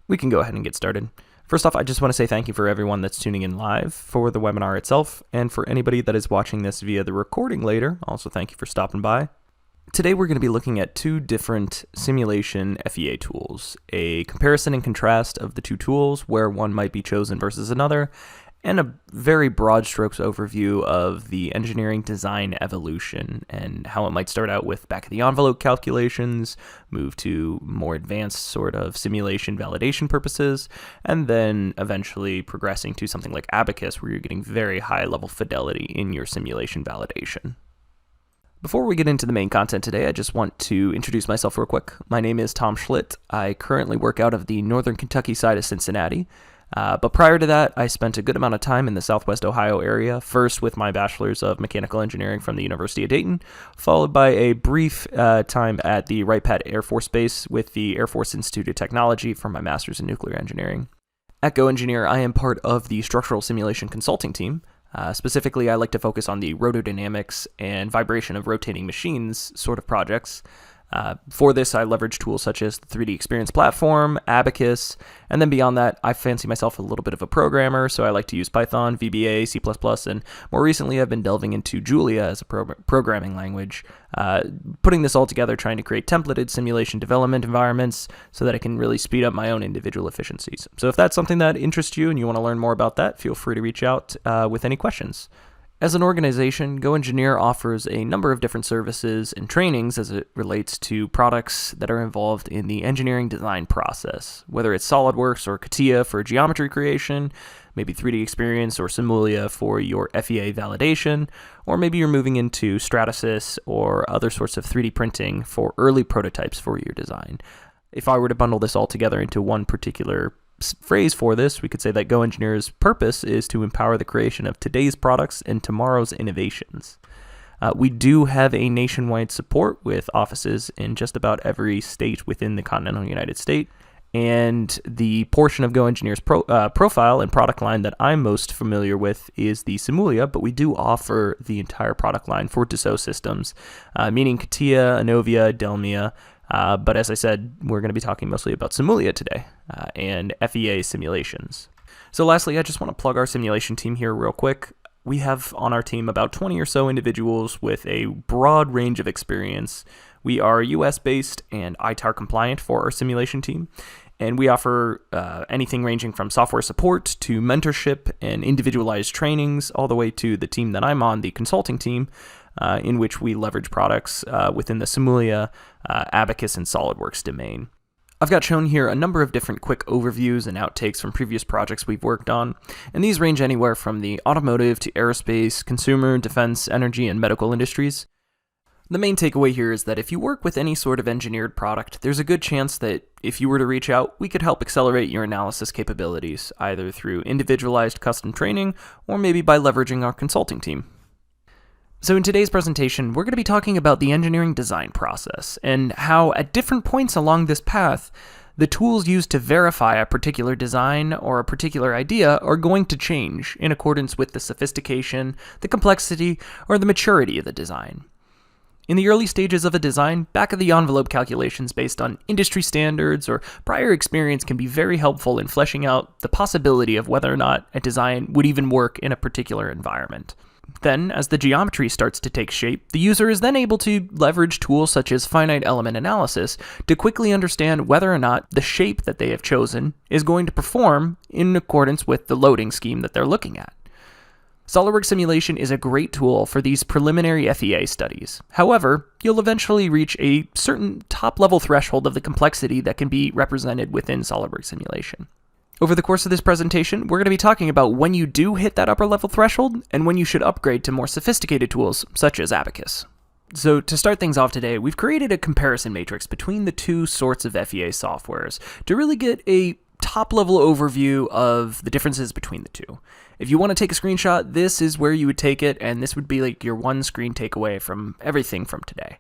We can go ahead and get started. First off, I just want to say thank you for everyone that's tuning in live for the webinar itself, and for anybody that is watching this via the recording later, also thank you for stopping by. Today we're going to be looking at two different simulation FEA tools, a comparison and contrast of the two tools where one might be chosen versus another, and a very broad strokes overview of the engineering design evolution and how it might start out with back-of-the-envelope calculations, move to more advanced sort of simulation validation purposes, and then eventually progressing to something like Abaqus where you're getting very high-level fidelity in your simulation validation. Before we get into the main content today, I just want to introduce myself real quick. My name is Tom Schlitt. I currently work out of the northern Kentucky side of Cincinnati. But prior to that, I spent a good amount of time in the Southwest Ohio area, first with my Bachelor's of Mechanical Engineering from the University of Dayton, followed by a brief time at the Wright-Patt Air Force Base with the Air Force Institute of Technology for my Master's in Nuclear Engineering. At GoEngineer, I am part of the Structural Simulation Consulting team. Specifically, I like to focus on the rotodynamics and vibration of rotating machines sort of projects. For this, I leverage tools such as the 3D Experience platform, Abaqus, and then beyond that, I fancy myself a little bit of a programmer, so I like to use Python, VBA, C++, and more recently I've been delving into Julia as a programming language, putting this all together, trying to create templated simulation development environments so that I can really speed up my own individual efficiencies. So if that's something that interests you and you want to learn more about that, feel free to reach out with any questions. As an organization, GoEngineer offers a number of different services and trainings as it relates to products that are involved in the engineering design process, whether it's SOLIDWORKS or CATIA for geometry creation, maybe 3D Experience or Simulia for your FEA validation, or maybe you're moving into Stratasys or other sorts of 3D printing for early prototypes for your design. If I were to bundle this all together into one particular phrase for this, we could say that GoEngineer's purpose is to empower the creation of today's products and tomorrow's innovations. We do have a nationwide support with offices in just about every state within the continental United States, and the portion of GoEngineer's profile and product line that I'm most familiar with is the Simulia, but we do offer the entire product line for Dassault systems, meaning CATIA, Anovia, Delmia. But as I said, we're going to be talking mostly about Simulia today and FEA simulations. So lastly, I just want to plug our simulation team here real quick. We have on our team about 20 or so individuals with a broad range of experience. We are US-based and ITAR compliant for our simulation team, and we offer anything ranging from software support to mentorship and individualized trainings, all the way to the team that I'm on, the consulting team, in which we leverage products within the Simulia, Abaqus, and SOLIDWORKS domain. I've got shown here a number of different quick overviews and outtakes from previous projects we've worked on, and these range anywhere from the automotive to aerospace, consumer, defense, energy, and medical industries. The main takeaway here is that if you work with any sort of engineered product, there's a good chance that if you were to reach out, we could help accelerate your analysis capabilities, either through individualized custom training or maybe by leveraging our consulting team. So in today's presentation, we're going to be talking about the engineering design process and how at different points along this path, the tools used to verify a particular design or a particular idea are going to change in accordance with the sophistication, the complexity, or the maturity of the design. In the early stages of a design, back-of-the-envelope calculations based on industry standards or prior experience can be very helpful in fleshing out the possibility of whether or not a design would even work in a particular environment. Then, as the geometry starts to take shape, the user is then able to leverage tools such as Finite Element Analysis to quickly understand whether or not the shape that they have chosen is going to perform in accordance with the loading scheme that they're looking at. SOLIDWORKS Simulation is a great tool for these preliminary FEA studies. However, you'll eventually reach a certain top-level threshold of the complexity that can be represented within SOLIDWORKS Simulation. Over the course of this presentation, we're going to be talking about when you do hit that upper level threshold and when you should upgrade to more sophisticated tools such as Abaqus. So to start things off today, we've created a comparison matrix between the two sorts of FEA softwares to really get a top-level overview of the differences between the two. If you want to take a screenshot, this is where you would take it, and this would be like your one screen takeaway from everything from today.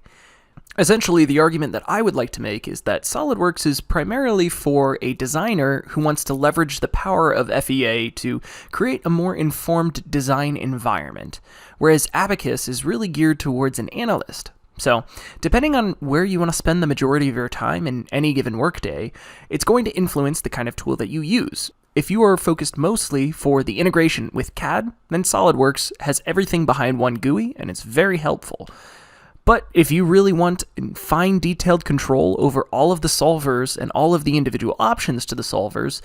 Essentially, the argument that I would like to make is that SOLIDWORKS is primarily for a designer who wants to leverage the power of FEA to create a more informed design environment, whereas Abaqus is really geared towards an analyst, So, depending on where you want to spend the majority of your time in any given workday, it's going to influence the kind of tool that you use. If you are focused mostly for the integration with CAD, then SOLIDWORKS has everything behind one GUI, and it's very helpful. But if you really want fine detailed control over all of the solvers and all of the individual options to the solvers,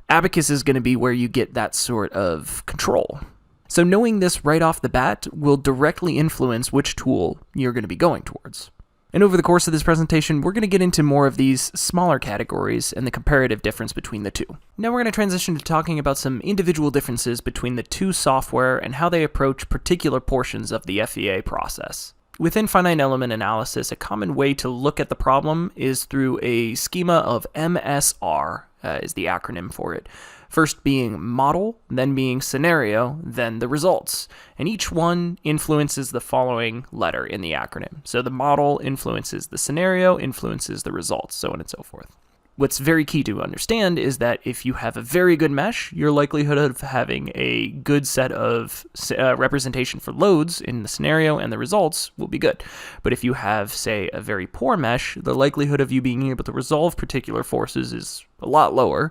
Abaqus is going to be where you get that sort of control. So knowing this right off the bat will directly influence which tool you're going to be going towards. And over the course of this presentation, we're going to get into more of these smaller categories and the comparative difference between the two. Now we're going to transition to talking about some individual differences between the two software and how they approach particular portions of the FEA process. Within Finite Element Analysis, a common way to look at the problem is through a schema of MSR, is the acronym for it. First being model, then being scenario, then the results. And each one influences the following letter in the acronym. So the model influences the scenario, influences the results, so on and so forth. What's very key to understand is that if you have a very good mesh, your likelihood of having a good set of representation for loads in the scenario and the results will be good. But if you have, say, a very poor mesh, the likelihood of you being able to resolve particular forces is a lot lower,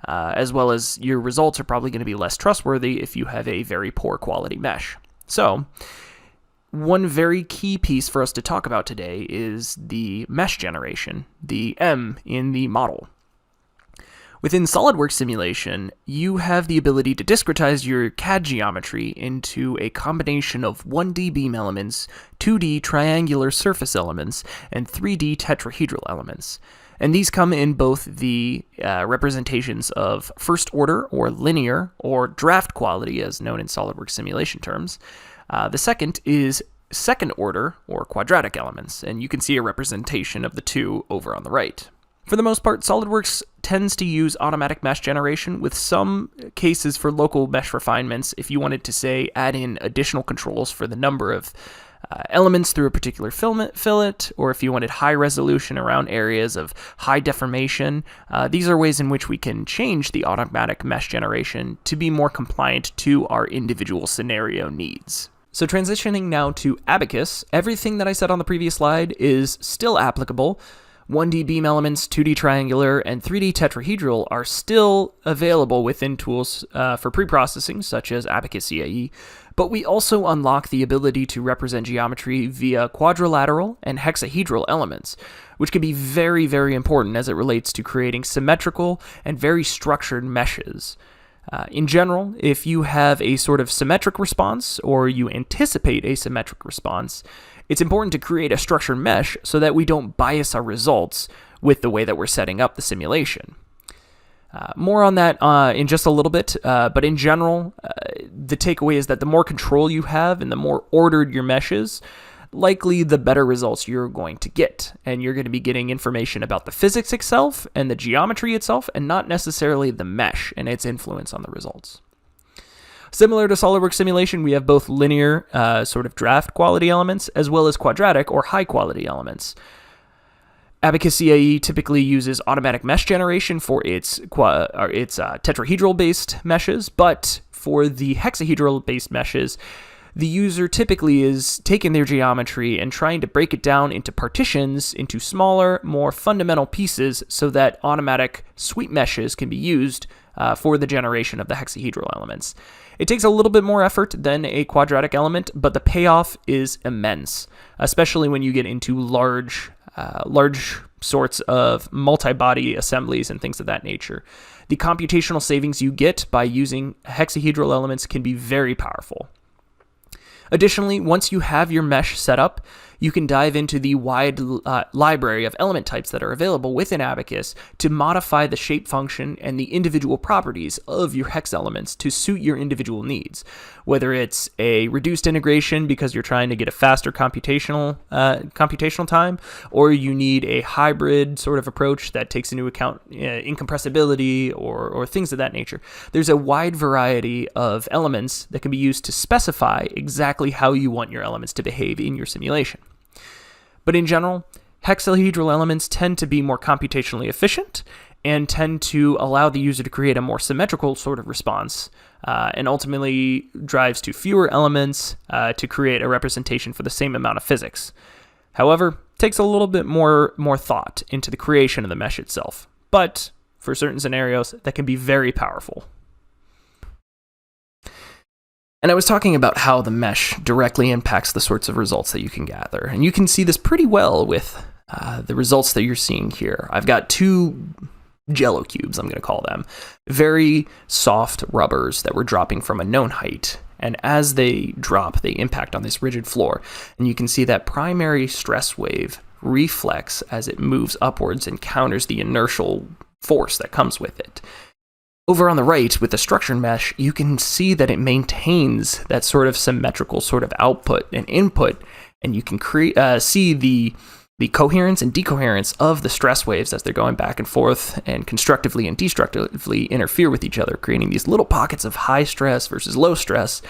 as well as your results are probably going to be less trustworthy if you have a very poor quality mesh. So, one very key piece for us to talk about today is the mesh generation, the M in the model. Within SOLIDWORKS Simulation, you have the ability to discretize your CAD geometry into a combination of 1D beam elements, 2D triangular surface elements, and 3D tetrahedral elements. And these come in both the representations of first order or linear or draft quality, as known in SOLIDWORKS simulation terms. The second is second order or quadratic elements, and you can see a representation of the two over on the right. For the most part, SOLIDWORKS tends to use automatic mesh generation with some cases for local mesh refinements if you wanted to, say, add in additional controls for the number of elements through a particular fillet, or if you wanted high resolution around areas of high deformation. These are ways in which we can change the automatic mesh generation to be more compliant to our individual scenario needs. So transitioning now to Abaqus, everything that I said on the previous slide is still applicable. 1D beam elements, 2D triangular, and 3D tetrahedral are still available within tools for pre-processing, such as Abaqus CAE, but we also unlock the ability to represent geometry via quadrilateral and hexahedral elements, which can be very, very important as it relates to creating symmetrical and very structured meshes. In general, if you have a sort of symmetric response, or you anticipate a symmetric response, it's important to create a structured mesh so that we don't bias our results with the way that we're setting up the simulation. More on that in just a little bit, but in general, the takeaway is that the more control you have and the more ordered your mesh is, likely the better results you're going to get. And you're going to be getting information about the physics itself and the geometry itself, and not necessarily the mesh and its influence on the results. Similar to SOLIDWORKS simulation, we have both linear sort of draft quality elements as well as quadratic or high quality elements. Abaqus CAE typically uses automatic mesh generation for its tetrahedral-based meshes, but for the hexahedral-based meshes, the user typically is taking their geometry and trying to break it down into partitions, into smaller, more fundamental pieces, so that automatic sweep meshes can be used for the generation of the hexahedral elements. It takes a little bit more effort than a quadratic element, but the payoff is immense, especially when you get into large sorts of multi-body assemblies and things of that nature. The computational savings you get by using hexahedral elements can be very powerful. Additionally, once you have your mesh set up, you can dive into the wide library of element types that are available within Abaqus to modify the shape function and the individual properties of your hex elements to suit your individual needs. Whether it's a reduced integration because you're trying to get a faster computational time, or you need a hybrid sort of approach that takes into account incompressibility or things of that nature. There's a wide variety of elements that can be used to specify exactly how you want your elements to behave in your simulation. But in general, hexahedral elements tend to be more computationally efficient and tend to allow the user to create a more symmetrical sort of response, and ultimately drives to fewer elements to create a representation for the same amount of physics. However, it takes a little bit more thought into the creation of the mesh itself, but for certain scenarios, that can be very powerful. And I was talking about how the mesh directly impacts the sorts of results that you can gather, and you can see this pretty well with the results that you're seeing here. I've got two jello cubes, I'm going to call them, very soft rubbers that were dropping from a known height. And as they drop, they impact on this rigid floor. And you can see that primary stress wave reflects as it moves upwards and counters the inertial force that comes with it. Over on the right, with the structured mesh, you can see that it maintains that sort of symmetrical sort of output and input, and you can see the coherence and decoherence of the stress waves as they're going back and forth and constructively and destructively interfere with each other, creating these little pockets of high stress versus low stress,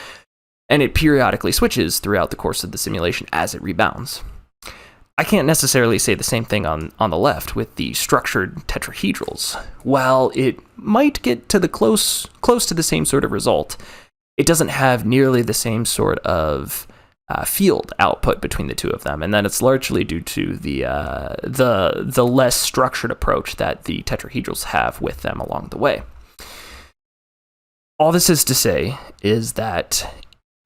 and it periodically switches throughout the course of the simulation as it rebounds. I can't necessarily say the same thing on the left with the structured tetrahedrals. While it might get to the close to the same sort of result, it doesn't have nearly the same sort of field output between the two of them, and then it's largely due to the less structured approach that the tetrahedrals have with them along the way. All this is to say is that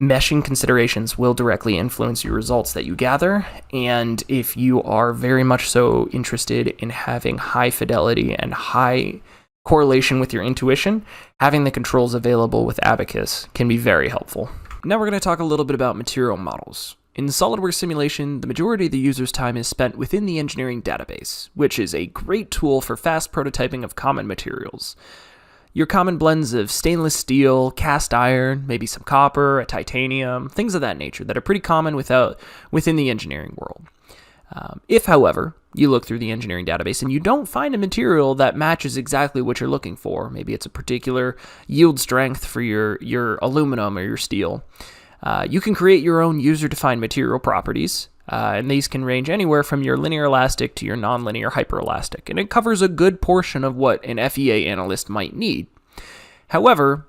meshing considerations will directly influence your results that you gather, and if you are very much so interested in having high fidelity and high correlation with your intuition, having the controls available with Abaqus can be very helpful. Now we're going to talk a little bit about material models. In SOLIDWORKS Simulation, the majority of the user's time is spent within the engineering database, which is a great tool for fast prototyping of common materials. Your common blends of stainless steel, cast iron, maybe some copper, a titanium, things of that nature that are pretty common within the engineering world. If, however, you look through the engineering database and you don't find a material that matches exactly what you're looking for, maybe it's a particular yield strength for your aluminum or your steel, you can create your own user-defined material properties, and these can range anywhere from your linear elastic to your nonlinear hyperelastic, and it covers a good portion of what an FEA analyst might need. However,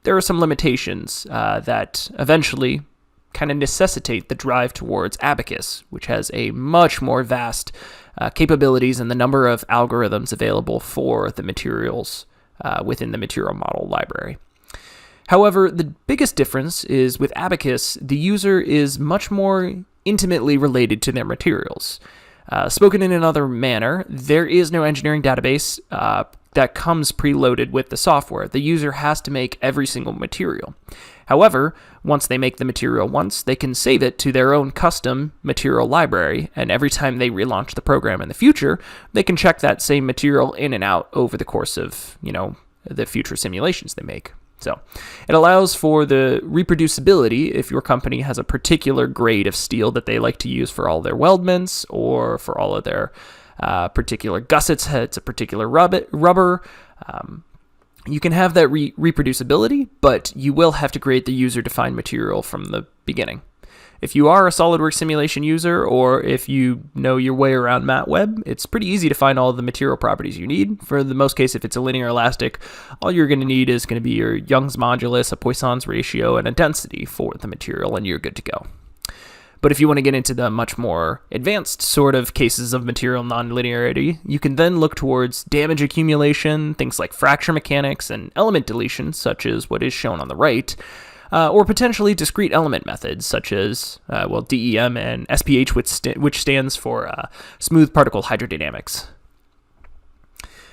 there are some limitations that eventually kind of necessitate the drive towards Abaqus, which has a much more vast capabilities and the number of algorithms available for the materials within the material model library. However, the biggest difference is with Abaqus, the user is much more intimately related to their materials. Spoken in another manner, there is no engineering database that comes preloaded with the software. The user has to make every single material. However, once they make the material once, they can save it to their own custom material library, and every time they relaunch the program in the future, they can check that same material in and out over the course of, the future simulations they make. So it allows for the reproducibility if your company has a particular grade of steel that they like to use for all their weldments or for all of their particular gussets, it's a particular rubber. You can have that reproducibility, but you will have to create the user-defined material from the beginning. If you are a SOLIDWORKS simulation user, or if you know your way around MATWeb, it's pretty easy to find all of the material properties you need. For the most case, if it's a linear elastic, all you're going to need is going to be your Young's modulus, a Poisson's ratio, and a density for the material, and you're good to go. But if you want to get into the much more advanced sort of cases of material nonlinearity, you can then look towards damage accumulation, things like fracture mechanics, and element deletion, such as what is shown on the right, or potentially discrete element methods, such as, DEM and SPH, which stands for smooth particle hydrodynamics.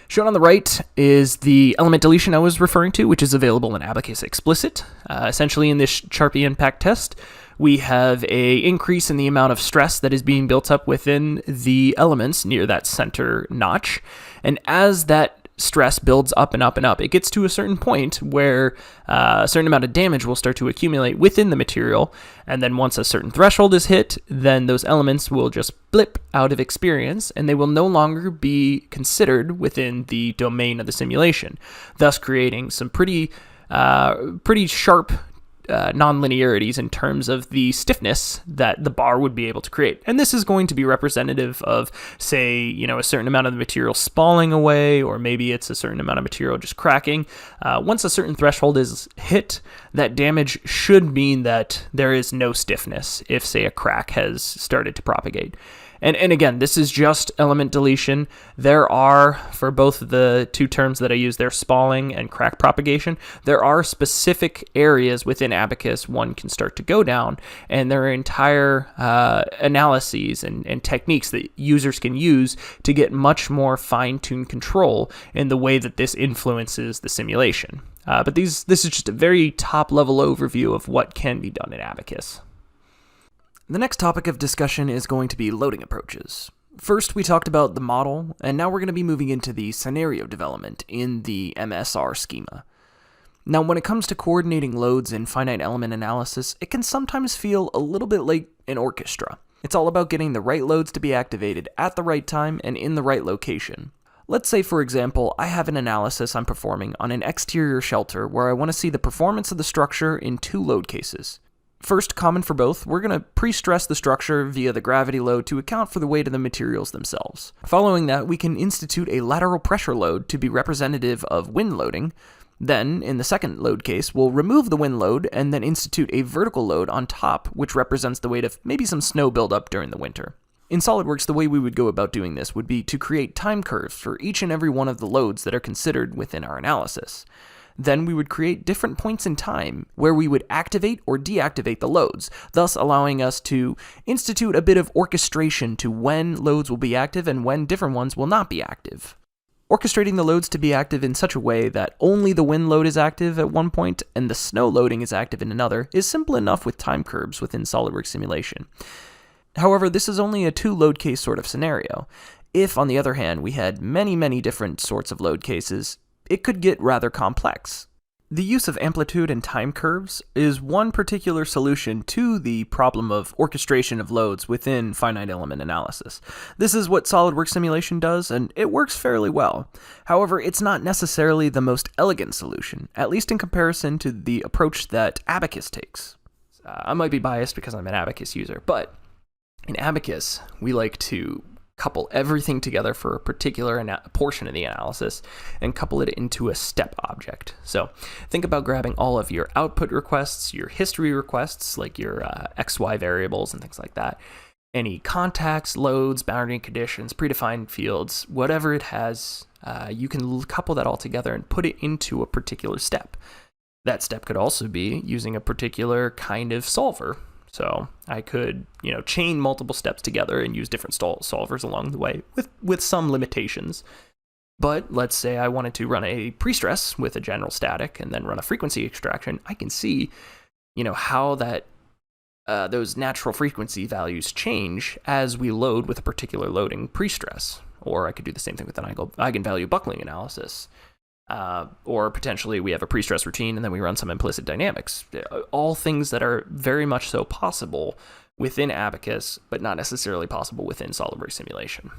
Shown on the right is the element deletion I was referring to, which is available in Abaqus Explicit. Essentially, in this Sharpie impact test, we have an increase in the amount of stress that is being built up within the elements near that center notch. And as that stress builds up and up and up, it gets to a certain point where a certain amount of damage will start to accumulate within the material. And then once a certain threshold is hit, then those elements will just blip out of experience, and they will no longer be considered within the domain of the simulation, thus creating some pretty sharp non-linearities in terms of the stiffness that the bar would be able to create. And this is going to be representative of, say, a certain amount of the material spalling away, or maybe it's a certain amount of material just cracking. Once a certain threshold is hit, that damage should mean that there is no stiffness if, say, a crack has started to propagate. And again, this is just element deletion. There are, for both of the two terms that I use there, spalling and crack propagation, there are specific areas within Abaqus one can start to go down, and there are entire analyses and techniques that users can use to get much more fine-tuned control in the way that this influences the simulation. But this is just a very top-level overview of what can be done in Abaqus. The next topic of discussion is going to be loading approaches. First, we talked about the model, and now we're going to be moving into the scenario development in the MSR schema. Now, when it comes to coordinating loads in finite element analysis, it can sometimes feel a little bit like an orchestra. It's all about getting the right loads to be activated at the right time and in the right location. Let's say, for example, I have an analysis I'm performing on an exterior shelter where I want to see the performance of the structure in two load cases. First, common for both, we're going to pre-stress the structure via the gravity load to account for the weight of the materials themselves. Following that, we can institute a lateral pressure load to be representative of wind loading. Then, in the second load case, we'll remove the wind load and then institute a vertical load on top, which represents the weight of maybe some snow buildup during the winter. In SOLIDWORKS, the way we would go about doing this would be to create time curves for each and every one of the loads that are considered within our analysis. Then we would create different points in time where we would activate or deactivate the loads, thus allowing us to institute a bit of orchestration to when loads will be active and when different ones will not be active. Orchestrating the loads to be active in such a way that only the wind load is active at one point and the snow loading is active in another is simple enough with time curves within SOLIDWORKS Simulation. However, this is only a two load case sort of scenario. If, on the other hand, we had many different sorts of load cases, it could get rather complex. The use of amplitude and time curves is one particular solution to the problem of orchestration of loads within finite element analysis. This is what SOLIDWORKS Simulation does, and it works fairly well. However, it's not necessarily the most elegant solution, at least in comparison to the approach that Abaqus takes. I might be biased because I'm an Abaqus user, but in Abaqus, we like to couple everything together for a particular portion of the analysis and couple it into a step object. So think about grabbing all of your output requests, your history requests, like your XY variables and things like that, any contacts, loads, boundary conditions, predefined fields, whatever it has, you can couple that all together and put it into a particular step. That step could also be using a particular kind of solver. So I could, chain multiple steps together and use different solvers along the way with some limitations. But let's say I wanted to run a pre-stress with a general static and then run a frequency extraction. I can see, how that those natural frequency values change as we load with a particular loading pre-stress. Or I could do the same thing with an eigenvalue buckling analysis. Or potentially we have a pre-stress routine and then we run some implicit dynamics. All things that are very much so possible within Abaqus, but not necessarily possible within SOLIDWORKS Simulation.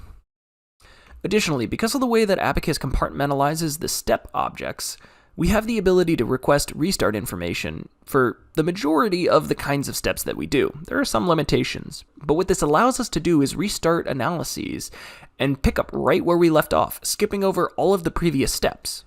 Additionally, because of the way that Abaqus compartmentalizes the step objects, we have the ability to request restart information for the majority of the kinds of steps that we do. There are some limitations, but what this allows us to do is restart analyses and pick up right where we left off, skipping over all of the previous steps.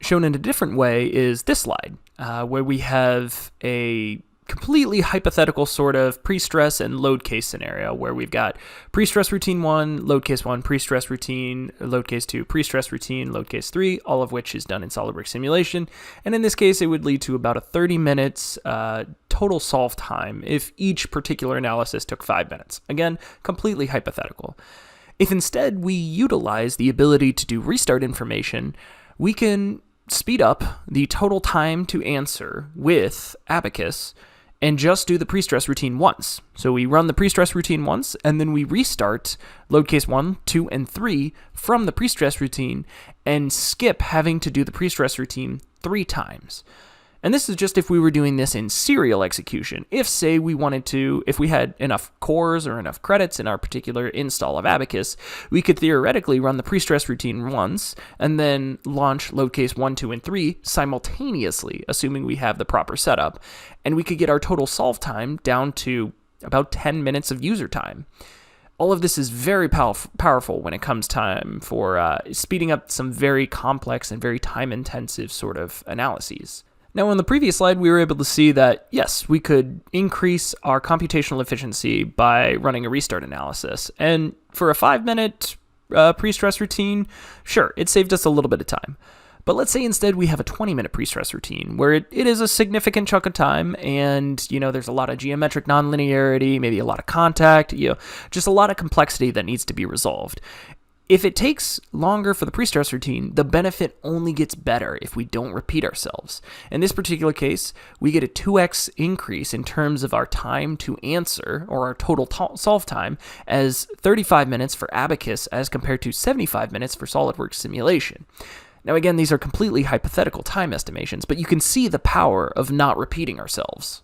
Shown in a different way is this slide, where we have a completely hypothetical sort of pre-stress and load case scenario where we've got pre-stress routine 1, load case 1, pre-stress routine, load case 2, pre-stress routine, load case 3, all of which is done in SOLIDWORKS Simulation. And in this case, it would lead to about a 30 minutes total solve time if each particular analysis took 5 minutes. Again, completely hypothetical. If instead we utilize the ability to do restart information, we can speed up the total time to answer with Abaqus and just do the pre-stress routine once. So we run the pre-stress routine once, and then we restart load case 1, 2, and 3 from the pre-stress routine and skip having to do the pre-stress routine 3 times. And this is just if we were doing this in serial execution. If, say, if we had enough cores or enough credits in our particular install of Abaqus, we could theoretically run the pre-stress routine once and then launch load case 1, 2, and 3 simultaneously, assuming we have the proper setup. And we could get our total solve time down to about 10 minutes of user time. All of this is very powerful when it comes time for speeding up some very complex and very time-intensive sort of analyses. Now, on the previous slide, we were able to see that, yes, we could increase our computational efficiency by running a restart analysis. And for a 5-minute pre-stress routine, sure, it saved us a little bit of time. But let's say instead we have a 20-minute pre-stress routine where it is a significant chunk of time and, there's a lot of geometric nonlinearity, maybe a lot of contact, just a lot of complexity that needs to be resolved. If it takes longer for the pre-stress routine, the benefit only gets better if we don't repeat ourselves. In this particular case, we get a 2x increase in terms of our time to answer, or our total solve time, as 35 minutes for Abaqus as compared to 75 minutes for SOLIDWORKS Simulation. Now again, these are completely hypothetical time estimations, but you can see the power of not repeating ourselves.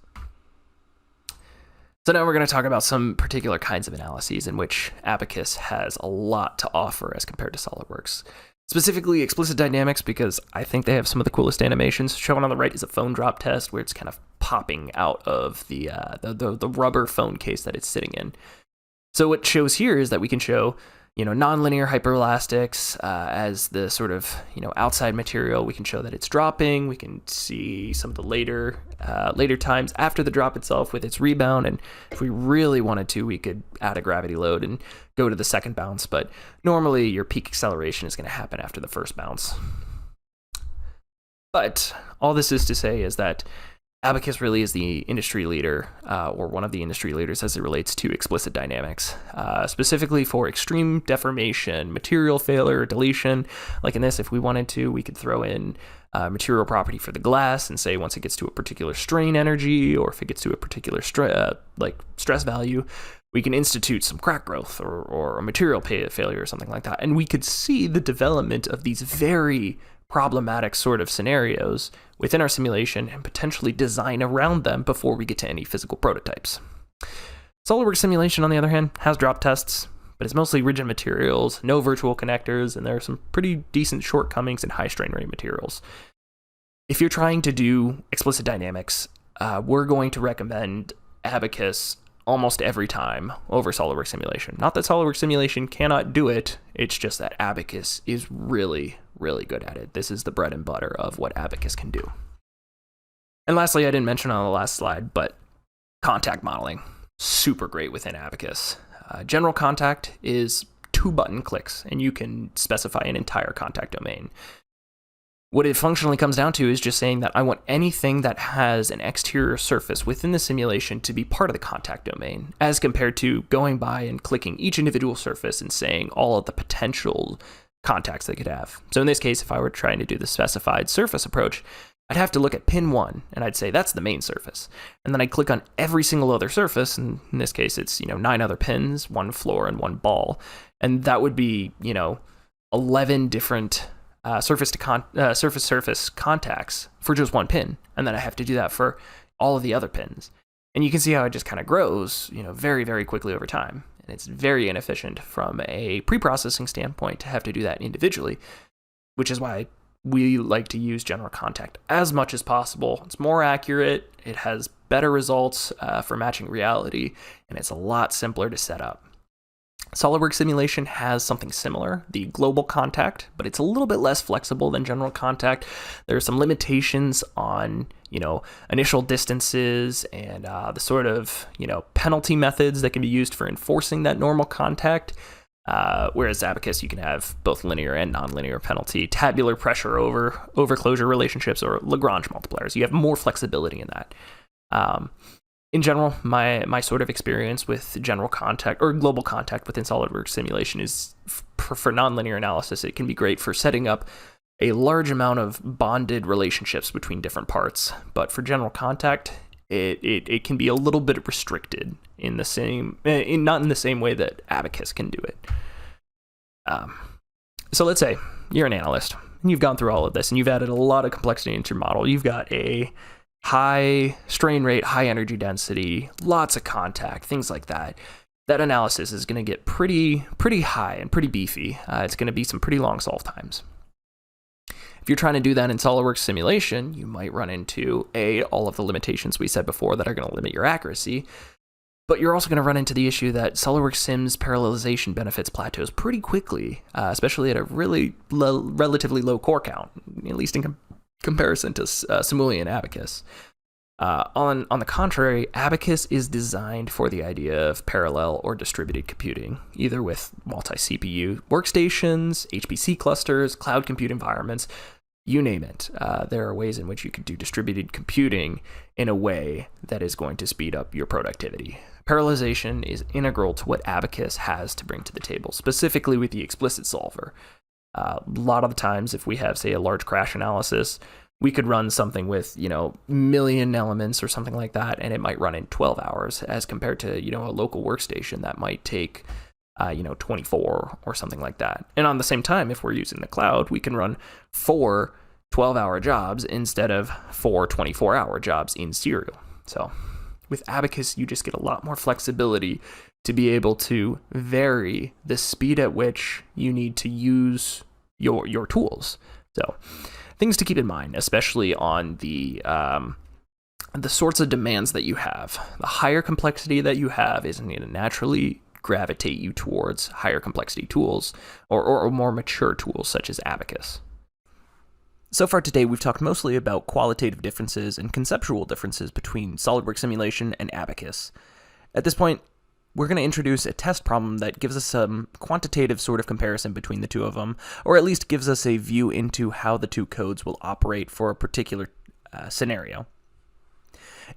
So now we're going to talk about some particular kinds of analyses in which Abaqus has a lot to offer as compared to SOLIDWORKS. Specifically Explicit Dynamics, because I think they have some of the coolest animations. Shown on the right is a phone drop test where it's kind of popping out of the rubber phone case that it's sitting in. So what shows here is that we can show nonlinear hyperelastics as the sort of, outside material. We can show that it's dropping. We can see some of the later times after the drop itself with its rebound. And if we really wanted to, we could add a gravity load and go to the second bounce. But normally your peak acceleration is going to happen after the first bounce. But all this is to say is that Abaqus really is the industry leader, or one of the industry leaders as it relates to explicit dynamics, specifically for extreme deformation, material failure, deletion. Like in this, if we wanted to, we could throw in material property for the glass and say once it gets to a particular strain energy, or if it gets to a particular stress value, we can institute some crack growth or a material failure or something like that. And we could see the development of these very problematic sort of scenarios within our simulation and potentially design around them before we get to any physical prototypes. SOLIDWORKS Simulation, on the other hand, has drop tests, but it's mostly rigid materials, no virtual connectors, and there are some pretty decent shortcomings in high strain rate materials. If you're trying to do explicit dynamics, we're going to recommend Abaqus almost every time over SOLIDWORKS Simulation. Not that SOLIDWORKS Simulation cannot do it, it's just that Abaqus is really good at it. This is the bread and butter of what Abaqus can do. And lastly, I didn't mention on the last slide, but contact modeling. Super great within Abaqus. General contact is 2 button clicks, and you can specify an entire contact domain. What it functionally comes down to is just saying that I want anything that has an exterior surface within the simulation to be part of the contact domain, as compared to going by and clicking each individual surface and saying all of the potential contacts they could have. So in this case, if I were trying to do the specified surface approach, I'd have to look at pin 1, and I'd say that's the main surface. And then I'd click on every single other surface, and in this case, it's 9 other pins, 1 floor, and 1 ball. And that would be 11 different surface contacts for just 1 pin, and then I have to do that for all of the other pins. And you can see how it just kind of grows, very, very quickly over time. And it's very inefficient from a pre-processing standpoint to have to do that individually, which is why we like to use general contact as much as possible. It's more accurate, it has better results for matching reality, and it's a lot simpler to set up. SOLIDWORKS Simulation has something similar, the global contact, but it's a little bit less flexible than general contact. There are some limitations on, initial distances and the sort of, penalty methods that can be used for enforcing that normal contact. Whereas Abaqus, you can have both linear and nonlinear penalty, tabular pressure over closure relationships, or Lagrange multipliers. You have more flexibility in that. In general, my sort of experience with general contact or global contact within SOLIDWORKS Simulation is for nonlinear analysis. It can be great for setting up a large amount of bonded relationships between different parts, but for general contact, it can be a little bit restricted in the same, not in the same way that Abaqus can do it. So let's say you're an analyst and you've gone through all of this and you've added a lot of complexity into your model. You've got a high strain rate, high energy density, lots of contact, things like that. That analysis is going to get pretty high and pretty beefy. It's going to be some pretty long solve times. If you're trying to do that in SOLIDWORKS Simulation, you might run into all of the limitations we said before that are going to limit your accuracy, but you're also going to run into the issue that SOLIDWORKS Sim's parallelization benefits plateaus pretty quickly, especially at a relatively low core count, at least in comparison to Simulation and Abaqus. On the contrary, Abaqus is designed for the idea of parallel or distributed computing, either with multi-CPU workstations, HPC clusters, cloud compute environments, you name it. There are ways in which you can do distributed computing in a way that is going to speed up your productivity. Parallelization is integral to what Abaqus has to bring to the table, specifically with the explicit solver. A lot of the times, if we have, say, a large crash analysis, we could run something with, million elements or something like that, and it might run in 12 hours as compared to, a local workstation that might take, 24 or something like that. And on the same time, if we're using the cloud, we can run 4 12-hour jobs instead of 4 24-hour jobs in serial. So with Abaqus, you just get a lot more flexibility to be able to vary the speed at which you need to use your tools. So things to keep in mind, especially on the sorts of demands that you have. The higher complexity that you have is going to naturally gravitate you towards higher complexity tools or more mature tools such as Abaqus. So far today, we've talked mostly about qualitative differences and conceptual differences between SOLIDWORKS Simulation and Abaqus. At this point, we're going to introduce a test problem that gives us some quantitative sort of comparison between the two of them, or at least gives us a view into how the two codes will operate for a particular scenario.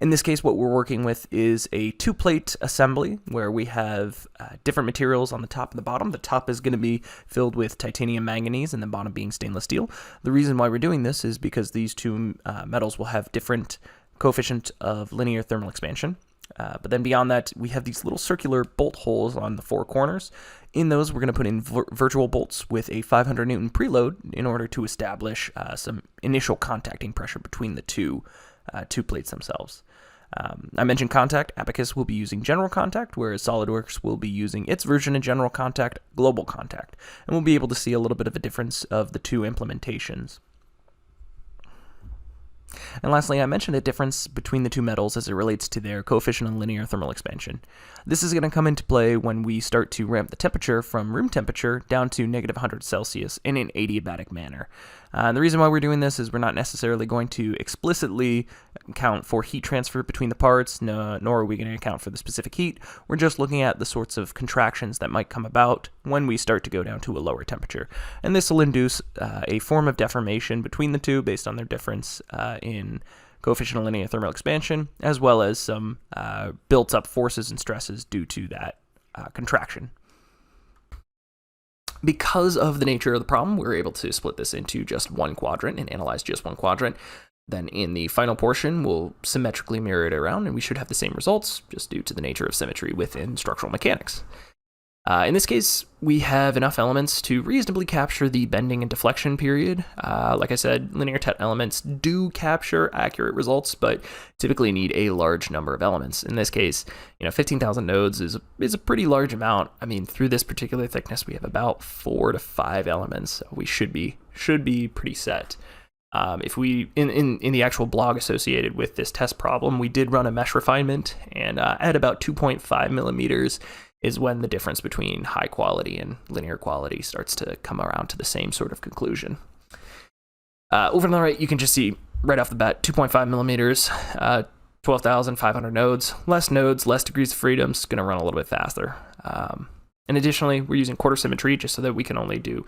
In this case, what we're working with is a 2-plate assembly where we have different materials on the top and the bottom. The top is going to be filled with titanium manganese and the bottom being stainless steel. The reason why we're doing this is because these two metals will have different coefficient of linear thermal expansion. But then beyond that, we have these little circular bolt holes on the 4 corners. In those, we're going to put in virtual bolts with a 500 Newton preload in order to establish some initial contacting pressure between the two plates themselves. I mentioned contact. Abaqus will be using general contact, whereas SOLIDWORKS will be using its version of general contact, global contact. And we'll be able to see a little bit of a difference of the two implementations. And lastly, I mentioned a difference between the two metals as it relates to their coefficient of linear thermal expansion. This is going to come into play when we start to ramp the temperature from room temperature down to negative 100 Celsius in an adiabatic manner. And the reason why we're doing this is we're not necessarily going to explicitly account for heat transfer between the parts, nor are we going to account for the specific heat. We're just looking at the sorts of contractions that might come about when we start to go down to a lower temperature. And this will induce a form of deformation between the two based on their difference in coefficient of linear thermal expansion, as well as some built-up forces and stresses due to that contraction. Because of the nature of the problem, we're able to split this into just one quadrant and analyze just one quadrant. Then in the final portion, we'll symmetrically mirror it around, and we should have the same results just due to the nature of symmetry within structural mechanics. In this case, we have enough elements to reasonably capture the bending and deflection period. Like I said, linear TET elements do capture accurate results, but typically need a large number of elements. In this case, 15,000 nodes is a pretty large amount. I mean, through this particular thickness, we have about 4 to 5 elements, so we should be pretty set. If we in the actual blog associated with this test problem, we did run a mesh refinement, and at about 2.5 millimeters is when the difference between high quality and linear quality starts to come around to the same sort of conclusion. Over on the right, you can just see right off the bat, 2.5 millimeters, 12,500 nodes, less degrees of freedom, it's going to run a little bit faster. And additionally, we're using quarter symmetry just so that we can only do,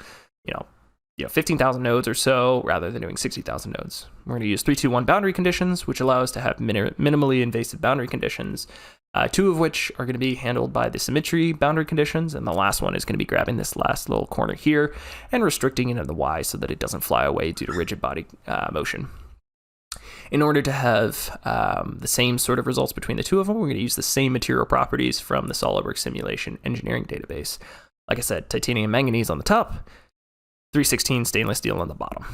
15,000 nodes or so rather than doing 60,000 nodes. We're going to use 3-2-1 boundary conditions, which allow us to have minimally invasive boundary conditions, 2 of which are going to be handled by the symmetry boundary conditions, and the last one is going to be grabbing this last little corner here and restricting it in the Y so that it doesn't fly away due to rigid body motion. In order to have the same sort of results between the two of them, we're going to use the same material properties from the SOLIDWORKS Simulation Engineering database. Like I said, titanium manganese on the top, 316 stainless steel on the bottom.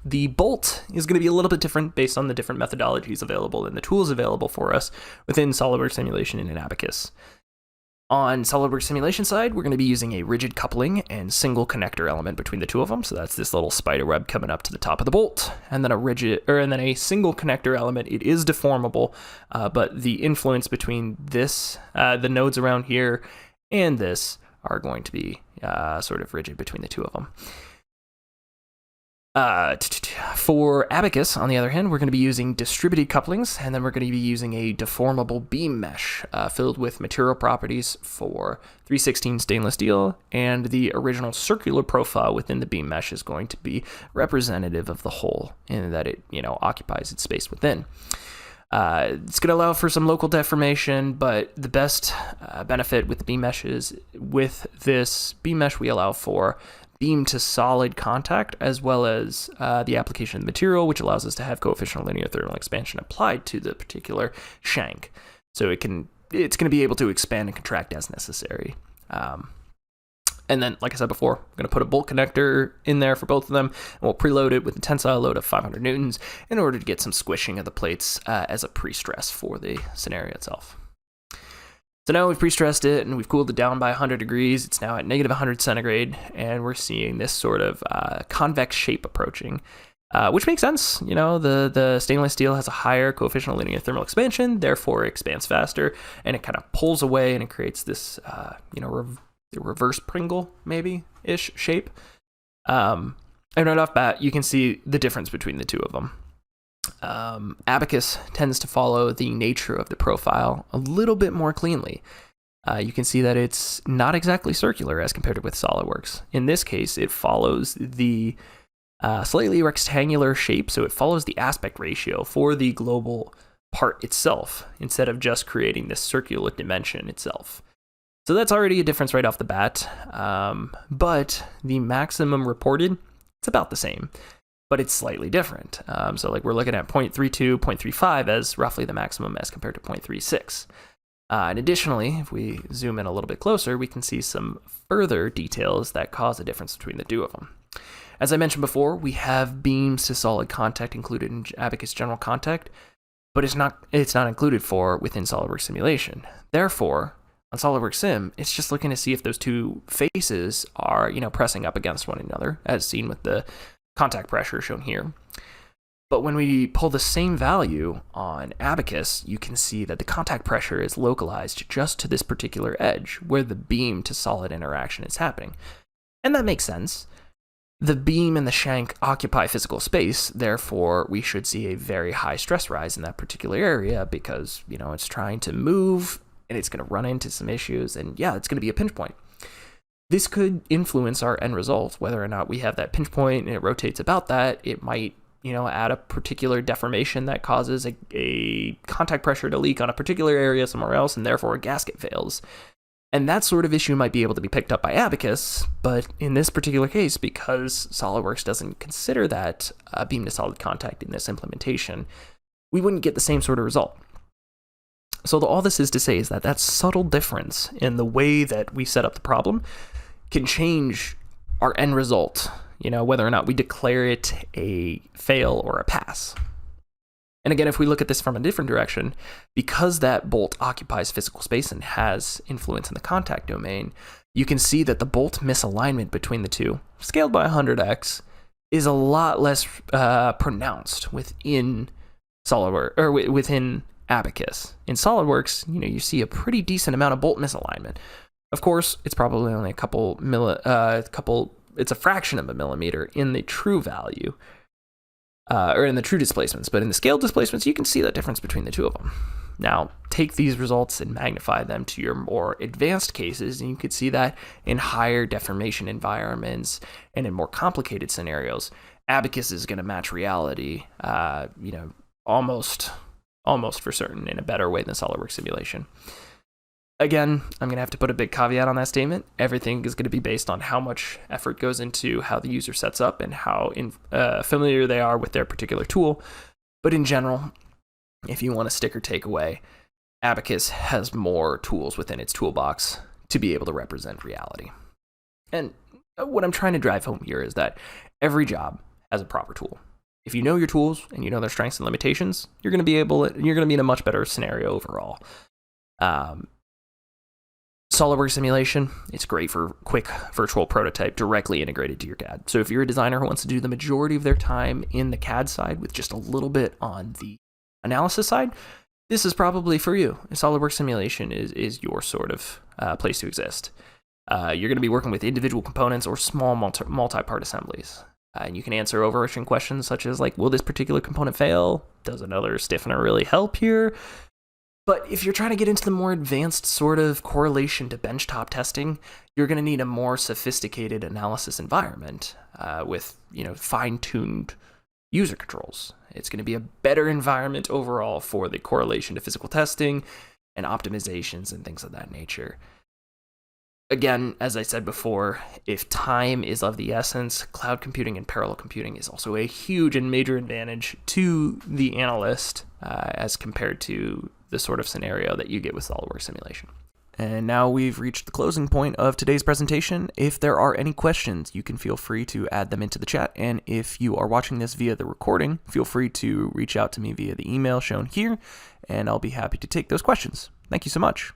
The bolt is going to be a little bit different based on the different methodologies available and the tools available for us within SOLIDWORKS Simulation and Abaqus. On SOLIDWORKS Simulation side, we're going to be using a rigid coupling and single connector element between the two of them. So that's this little spider web coming up to the top of the bolt, and then a single connector element. It is deformable, but the influence between this, the nodes around here, and this are going to be sort of rigid between the two of them. For Abaqus, on the other hand, we're going to be using distributed couplings, and then we're going to be using a deformable beam mesh filled with material properties for 316 stainless steel, and the original circular profile within the beam mesh is going to be representative of the whole in that it, occupies its space within. It's going to allow for some local deformation, but the best benefit with the beam mesh is with this beam mesh, we allow for beam to solid contact, as well as the application of the material, which allows us to have coefficient of linear thermal expansion applied to the particular shank. So it's going to be able to expand and contract as necessary. And then, like I said before, I'm going to put a bolt connector in there for both of them, and we'll preload it with a tensile load of 500 newtons in order to get some squishing of the plates as a pre-stress for the scenario itself. So now we've pre-stressed it and we've cooled it down by 100 degrees. It's now at negative 100 centigrade, and we're seeing this sort of convex shape approaching, which makes sense. The stainless steel has a higher coefficient of linear thermal expansion, therefore it expands faster, and it kind of pulls away and it creates this, reverse Pringle maybe-ish shape. And right off bat, you can see the difference between the two of them. Abaqus tends to follow the nature of the profile a little bit more cleanly. You can see that it's not exactly circular as compared to with SOLIDWORKS. In this case, it follows the slightly rectangular shape, so it follows the aspect ratio for the global part itself, instead of just creating this circular dimension itself. So that's already a difference right off the bat, but the maximum reported, it's about the same, but it's slightly different. So like we're looking at 0.32, 0.35 as roughly the maximum as compared to 0.36. And additionally, if we zoom in a little bit closer, we can see some further details that cause a difference between the two of them. As I mentioned before, we have beams to solid contact included in Abaqus General Contact, but it's not included within SOLIDWORKS Simulation. Therefore, on SOLIDWORKS Sim, it's just looking to see if those two faces are, pressing up against one another, as seen with the contact pressure shown here. But when we pull the same value on Abaqus, you can see that the contact pressure is localized just to this particular edge where the beam to solid interaction is happening. And that makes sense. The beam and the shank occupy physical space, therefore we should see a very high stress rise in that particular area because, it's trying to move and it's going to run into some issues, and it's going to be a pinch point. This could influence our end result, whether or not we have that pinch point and it rotates about that. It might, add a particular deformation that causes a contact pressure to leak on a particular area somewhere else, and therefore a gasket fails. And that sort of issue might be able to be picked up by Abaqus, but in this particular case, because SOLIDWORKS doesn't consider that beam to solid contact in this implementation, we wouldn't get the same sort of result. So all this is to say is that subtle difference in the way that we set up the problem can change our end result, whether or not we declare it a fail or a pass. And again, if we look at this from a different direction, because that bolt occupies physical space and has influence in the contact domain, you can see that the bolt misalignment between the two, scaled by 100x, is a lot less pronounced within SOLIDWORKS, or within Abaqus. In SOLIDWORKS, you see a pretty decent amount of bolt misalignment. Of course, it's probably only it's a fraction of a millimeter in the true value, or in the true displacements, but in the scaled displacements, you can see that difference between the two of them. Now, take these results and magnify them to your more advanced cases, and you could see that in higher deformation environments and in more complicated scenarios, Abaqus is going to match reality, almost for certain in a better way than SOLIDWORKS Simulation. Again, I'm going to have to put a big caveat on that statement. Everything is going to be based on how much effort goes into how the user sets up and how familiar they are with their particular tool. But in general, if you want a sticker takeaway, Abaqus has more tools within its toolbox to be able to represent reality. And what I'm trying to drive home here is that every job has a proper tool. If you know your tools and you know their strengths and limitations, you're going to be in a much better scenario overall. SOLIDWORKS Simulation, it's great for quick virtual prototype directly integrated to your CAD. So if you're a designer who wants to do the majority of their time in the CAD side with just a little bit on the analysis side, this is probably for you. SOLIDWORKS Simulation is your sort of place to exist. You're going to be working with individual components or small multi-part assemblies. And you can answer overarching questions such as like, will this particular component fail? Does another stiffener really help here? But if you're trying to get into the more advanced sort of correlation to benchtop testing, you're going to need a more sophisticated analysis environment with, fine-tuned user controls. It's going to be a better environment overall for the correlation to physical testing and optimizations and things of that nature. Again, as I said before, if time is of the essence, cloud computing and parallel computing is also a huge and major advantage to the analyst as compared to the sort of scenario that you get with SOLIDWORKS Simulation. And now we've reached the closing point of today's presentation. If there are any questions, you can feel free to add them into the chat. And if you are watching this via the recording, feel free to reach out to me via the email shown here, and I'll be happy to take those questions. Thank you so much.